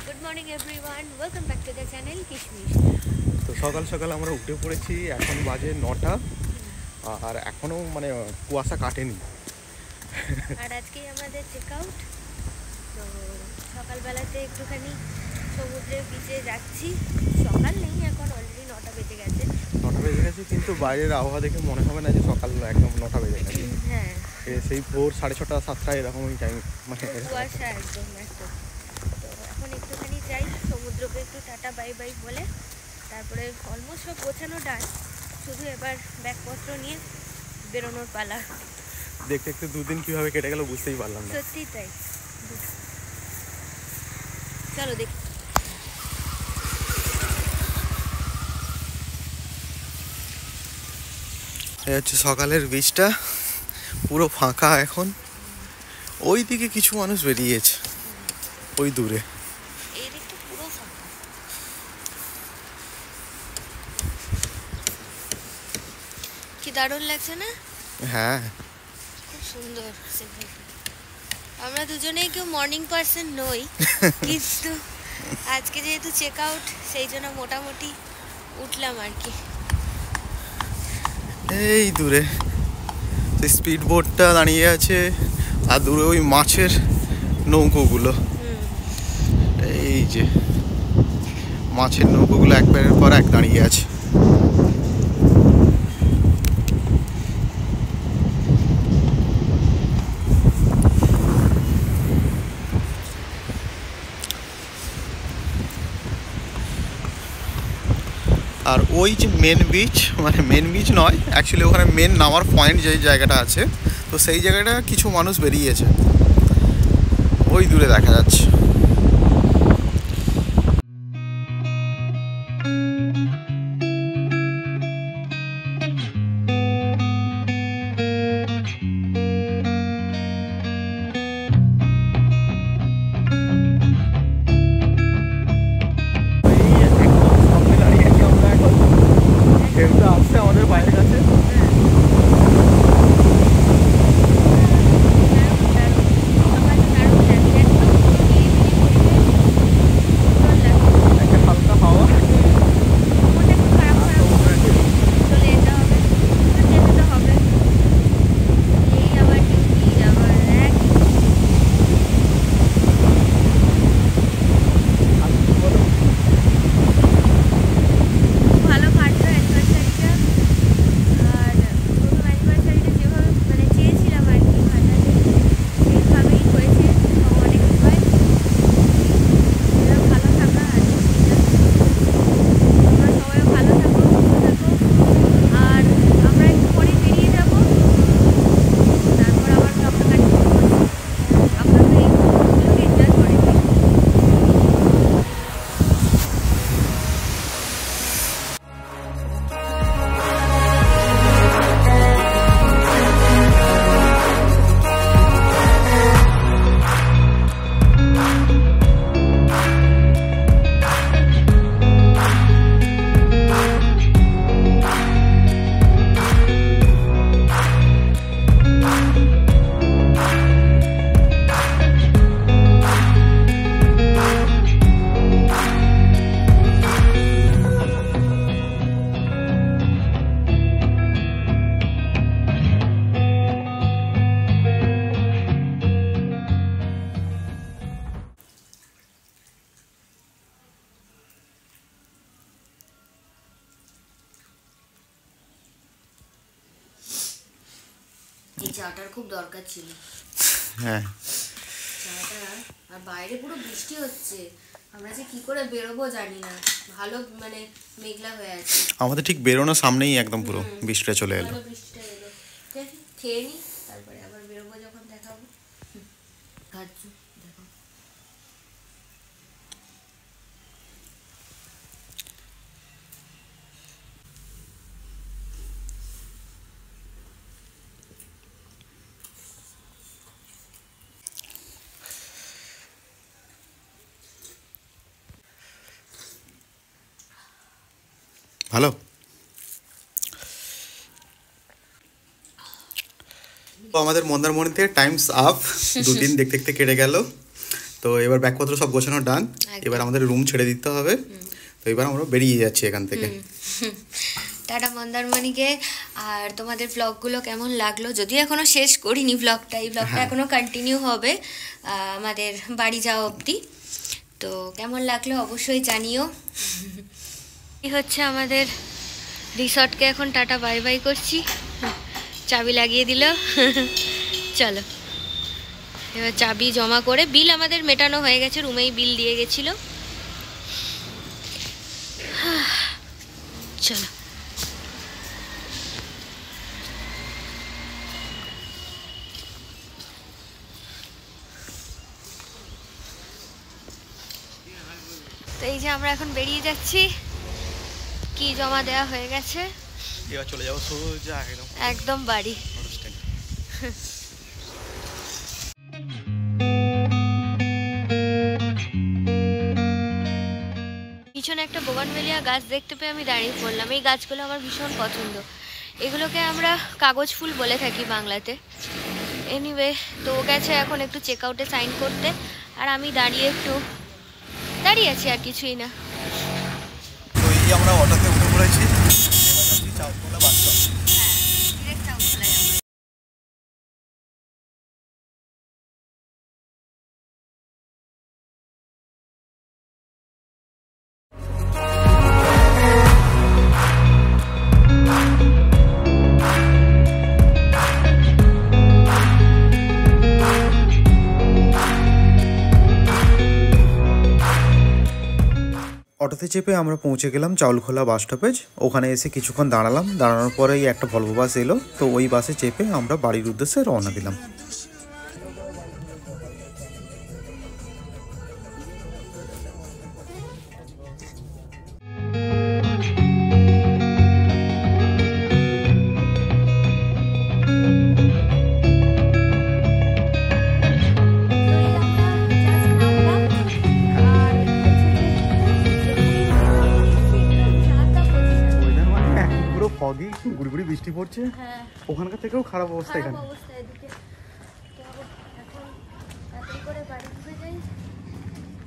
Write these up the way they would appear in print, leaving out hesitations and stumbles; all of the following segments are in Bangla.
Good morning everyone. Welcome back to the channel Kishmish. তো সকাল সকাল আমরা উঠে পড়েছি, এখন বাজে 9টা। আর এখনও কুয়াশা কাটেনি। আর আজকেই আমাদের চেক আউট। তো সকালবেলাতে একটুখানি সমুদ্রের বিচে যাচ্ছি। সকাল নেই, এখন অলরেডি 9টা বেজে গেছে। 9টা বেজে গেছে, কিন্তু বাইরের আবহাওয়া দেখে মনে হবে না যে সকাল একদম 9টা বেজে গেছে। হ্ঁ, সেই ভোর 6:30 7টা এরকমই টাইম, কুয়াশা একদম একদম। তো এখন একটুখানি যাই, সমুদ্রকে একটু টাটা বাই বাই বলে তারপরে অলমোস্ট সব গোছানো ডান, শুধু এবার ব্যাগপত্র নিয়ে বেরোনোর পালা। দেখতে দেখতে দুদিন কিভাবে কেটে গেল বুঝতেই পারলাম না। সত্যি তাই। চলো দেখি। এই হচ্ছে সকালের বীজটা, পুরো ফাঁকা এখন। ওই দিকে কিছু মানুষ বেরিয়েছে, ওই দূরে। এই দিকটা পুরো ফাঁকা। কি দারুণ লাগছে না? হ্যাঁ, খুব সুন্দর। আমরা দুজনেই কেউ মর্নিং পার্সন নই, কিন্তু আজকে যেহেতু চেক আউট, সেই জন্য মোটামুটি উঠলাম আর কি। এই দূরে সেই স্পিড বোটটা দাঁড়িয়ে আছে, আর দূরে ওই মাছের নৌকোগুলো। এই যে মাছের নৌকোগুলো এক পেরের পর এক দাঁড়িয়ে আছে। আর ওই যে মেন বিচ, মেন বিচ নয় অ্যাকচুয়ালি, ওখানে মেন নামার পয়েন্ট যে জায়গাটা আছে, তো সেই জায়গাটা কিছু মানুষ বেরিয়েছে, ওই দূরে দেখা যাচ্ছে। আসছে আমাদের বাইরের কাছে। একটা হালকা হাওয়া। এই চাটার খুব দরকার ছিল। হ্যাঁ, চাটা। আর বাইরে পুরো বৃষ্টি হচ্ছে, আমরা যে কি করে বেরোবো জানি না। ভালো মেঘলা হয়ে আছে। আমাদের ঠিক বেরোনোর সামনেই একদম পুরো বৃষ্টিটা চলে এলো। বৃষ্টিটা এলো, খেয়ে নি, তারপরে আবার বেরোবো যখন দেখাবো। খাচ্ছু দেখো। ভালো। তো আমাদের মন্দারমণিতে টাইমস আপ, দুদিন দেখতে দেখতে কেটে গেল। তো এবার ব্যাগপত্র সব গোছানো ডান, এবার আমাদের রুম ছেড়ে দিতে হবে। তো এবার আমরা বেরিয়ে যাচ্ছি এখান থেকে। টাটা মন্দারমণিকে। আর তোমাদের ব্লগগুলো কেমন লাগলো, যদিও এখনো শেষ করিনি ব্লগটা, এই ব্লগটা এখনো কন্টিনিউ হবে আমাদের বাড়ি যাওয়া অবধি। তো কেমন লাগলো অবশ্যই জানিও। এই হচ্ছে আমাদের রিসর্টকে এখন টাটা বাই বাই করছি, চাবি লাগিয়ে দিল। চলো এবার চাবি জমা করে, বিল আমাদের মেটানো হয়ে গেছে, রুমেই বিল দিয়ে গেছিল। চলো তো এই যে আমরা এখন বেরিয়ে যাচ্ছি, কি জমা দেওয়া হয়ে গেছে, এবার চলে যাবো সোজা একদম বাড়ি। পিছনে একটা বোগানভেলিয়া গাছ দেখতে পেয়ে আমি দাঁড়িয়ে পড়লাম। এই গাছগুলো আমার ভীষণ পছন্দ, এগুলোকে আমরা কাগজ ফুল বলে থাকি বাংলাতে। এনিওয়ে, তো ও গেছে এখন একটু চেক আউটে সাইন করতে, আর আমি দাঁড়িয়ে আছি, আর কিছুই না। তো এই আমরা অটোতে উঠে পড়েছি, এবার যাচ্ছি চাউলকোলা বাস স্টপ। অটোতে চেপে আমরা পৌঁছে গেলাম চাউলখোলা বাস স্টপেজ। ওখানে এসে কিছুক্ষণ দাঁড়ালাম, দাঁড়ানোর পরেই একটা ভলভো বাস এলো, তো ওই বাসে চেপে আমরা বাড়ির উদ্দেশ্যে রওনা দিলাম। ফগি, গুড়গুড়ি বৃষ্টি পড়ছে, ওখানকার থেকেও খারাপ অবস্থা এখানে। তাড়াতাড়ি করে বাড়ি ঢুকে যাই,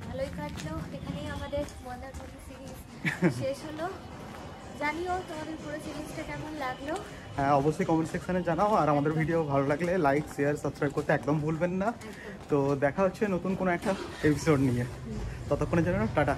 ভালোই কাটলো। এখানেই আমাদের মন্দারমণি সিরিজ শেষ হলো। জানিও তোমাদের পুরো সিরিজটা কেমন লাগলো। হ্যাঁ, অবশ্যই কমেন্ট সেকশনে জানাও, আর আমাদের ভিডিও ভালো লাগলে লাইক, শেয়ার, সাবস্ক্রাইব করতে একদম ভুলবেন না। তো দেখা হচ্ছে নতুন কোনো একটা এপিসোড নিয়ে, ততক্ষণের জন্য টাটা।